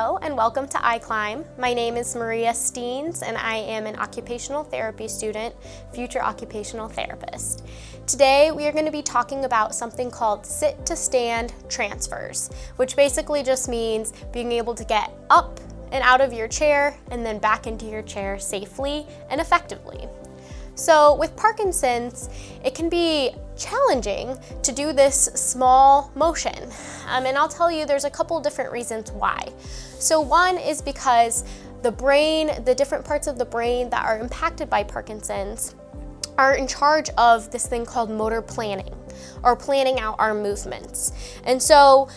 Hello and welcome to iClimb. My name is Maria Steens and I am an occupational therapy student, future occupational therapist. Today we are going to be talking about something called sit to stand transfers, which basically just means being able to get up and out of your chair and then back into your chair safely and effectively. So with Parkinson's, it can be challenging to do this small motion. And I'll tell you there's a couple different reasons why. So one is because the different parts of the brain that are impacted by Parkinson's are in charge of this thing called motor planning, or planning out our movements. And so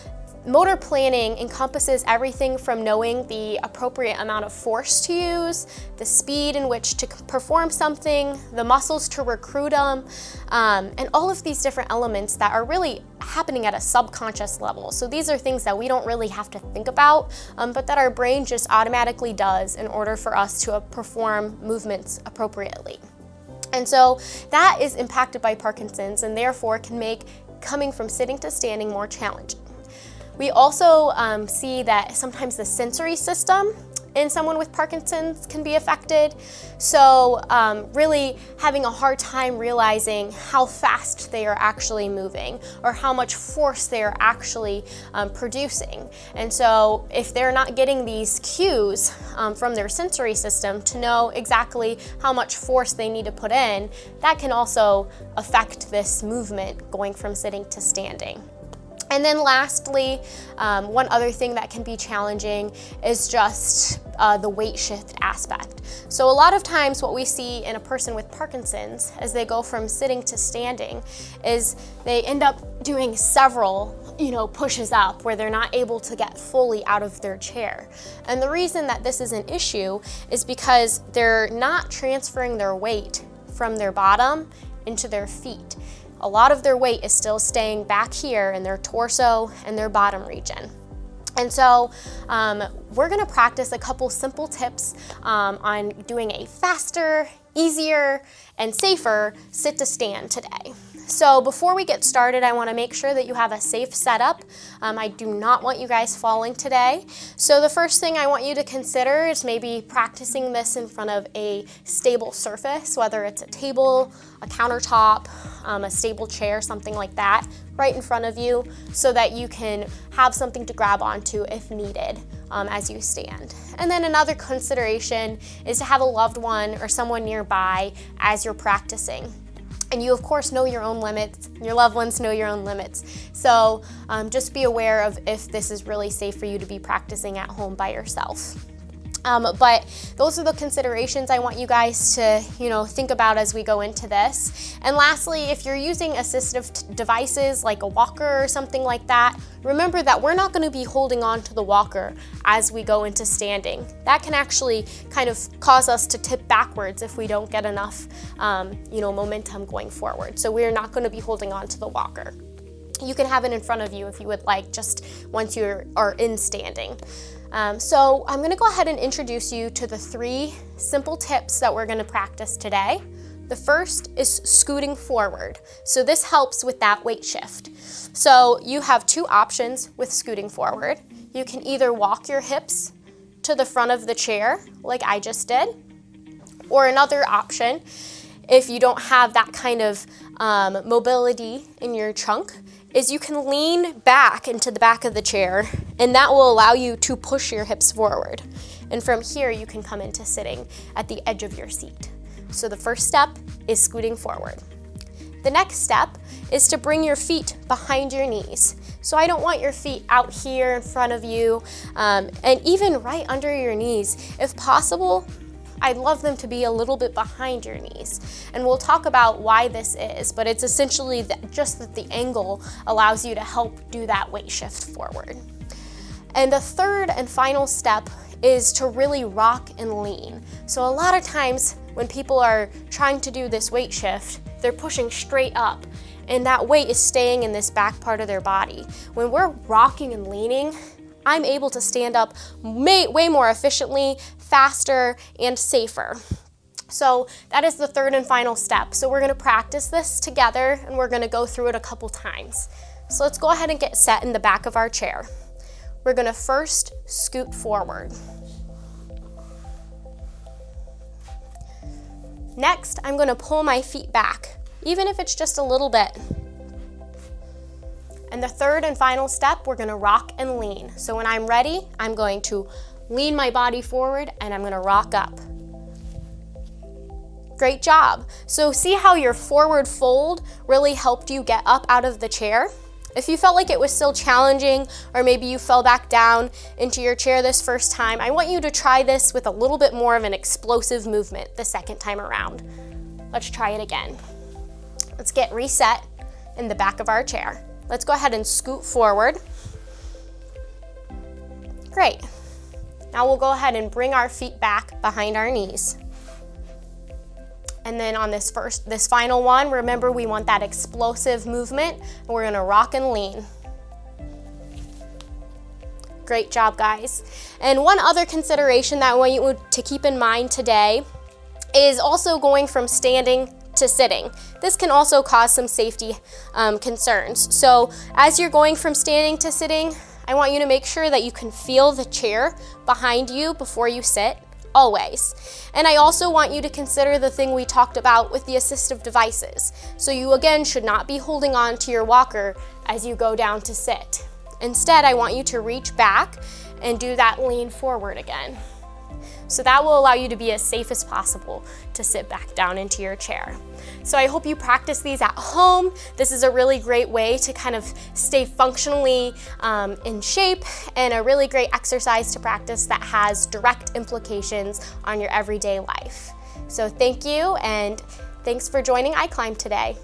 motor planning encompasses everything from knowing the appropriate amount of force to use, the speed in which to perform something, the muscles to recruit them, and all of these different elements that are really happening at a subconscious level. So these are things that we don't really have to think about, but that our brain just automatically does in order for us to perform movements appropriately. And so that is impacted by Parkinson's and therefore can make coming from sitting to standing more challenging. We also see that sometimes the sensory system in someone with Parkinson's can be affected. So really having a hard time realizing how fast they are actually moving or how much force they are actually producing. And so if they're not getting these cues from their sensory system to know exactly how much force they need to put in, that can also affect this movement going from sitting to standing. And then lastly, one other thing that can be challenging is just the weight shift aspect. So a lot of times what we see in a person with Parkinson's as they go from sitting to standing is they end up doing several pushes up where they're not able to get fully out of their chair. And the reason that this is an issue is because they're not transferring their weight from their bottom into their feet. A lot of their weight is still staying back here in their torso and their bottom region. And so we're gonna practice a couple simple tips on doing a faster, easier, and safer sit to stand today. So before we get started, I wanna make sure that you have a safe setup. I do not want you guys falling today. So the first thing I want you to consider is maybe practicing this in front of a stable surface, whether it's a table, a countertop, a stable chair, something like that, right in front of you so that you can have something to grab onto if needed as you stand. And then another consideration is to have a loved one or someone nearby as you're practicing. And you, of course, know your own limits. Your loved ones know your own limits. So just be aware of if this is really safe for you to be practicing at home by yourself. But those are the considerations I want you guys to, think about as we go into this. And lastly, if you're using assistive devices like a walker or something like that, remember that we're not going to be holding on to the walker as we go into standing. That can actually kind of cause us to tip backwards if we don't get enough, momentum going forward. So we're not going to be holding on to the walker. You can have it in front of you if you would like, just once you are in standing. So I'm gonna go ahead and introduce you to the 3 simple tips that we're gonna practice today. The first is scooting forward. So this helps with that weight shift. So you have 2 options with scooting forward. You can either walk your hips to the front of the chair, like I just did, or another option, if you don't have that kind of mobility in your trunk, is you can lean back into the back of the chair and that will allow you to push your hips forward. And from here you can come into sitting at the edge of your seat. So the first step is scooting forward. The next step is to bring your feet behind your knees. So I don't want your feet out here in front of you and even right under your knees. If possible, I'd love them to be a little bit behind your knees. And we'll talk about why this is, but it's essentially just that the angle allows you to help do that weight shift forward. And the third and final step is to really rock and lean. So a lot of times when people are trying to do this weight shift, they're pushing straight up and that weight is staying in this back part of their body. When we're rocking and leaning, I'm able to stand up way more efficiently, faster, and safer. So that is the third and final step. So we're gonna practice this together and we're gonna go through it a couple times. So let's go ahead and get set in the back of our chair. we're gonna first scoot forward. Next, I'm gonna pull my feet back, even if it's just a little bit. And the third and final step, we're gonna rock and lean. So when I'm ready, I'm going to lean my body forward and I'm gonna rock up. Great job. So see how your forward fold really helped you get up out of the chair? If you felt like it was still challenging, or maybe you fell back down into your chair this first time, I want you to try this with a little bit more of an explosive movement the second time around. Let's try it again. Let's get reset in the back of our chair. Let's go ahead and scoot forward. Great. Now we'll go ahead and bring our feet back behind our knees. And then on this final one, remember we want that explosive movement, and we're gonna rock and lean. Great job, guys. And one other consideration that I want you to keep in mind today is also going from standing to sitting. This can also cause some safety concerns. So as you're going from standing to sitting, I want you to make sure that you can feel the chair behind you before you sit. Always. And I also want you to consider the thing we talked about with the assistive devices. So you again should not be holding on to your walker as you go down to sit. Instead, I want you to reach back and do that lean forward again. So that will allow you to be as safe as possible to sit back down into your chair. So I hope you practice these at home. This is a really great way to kind of stay functionally in shape, and a really great exercise to practice that has direct implications on your everyday life. So thank you, and thanks for joining iClimb today.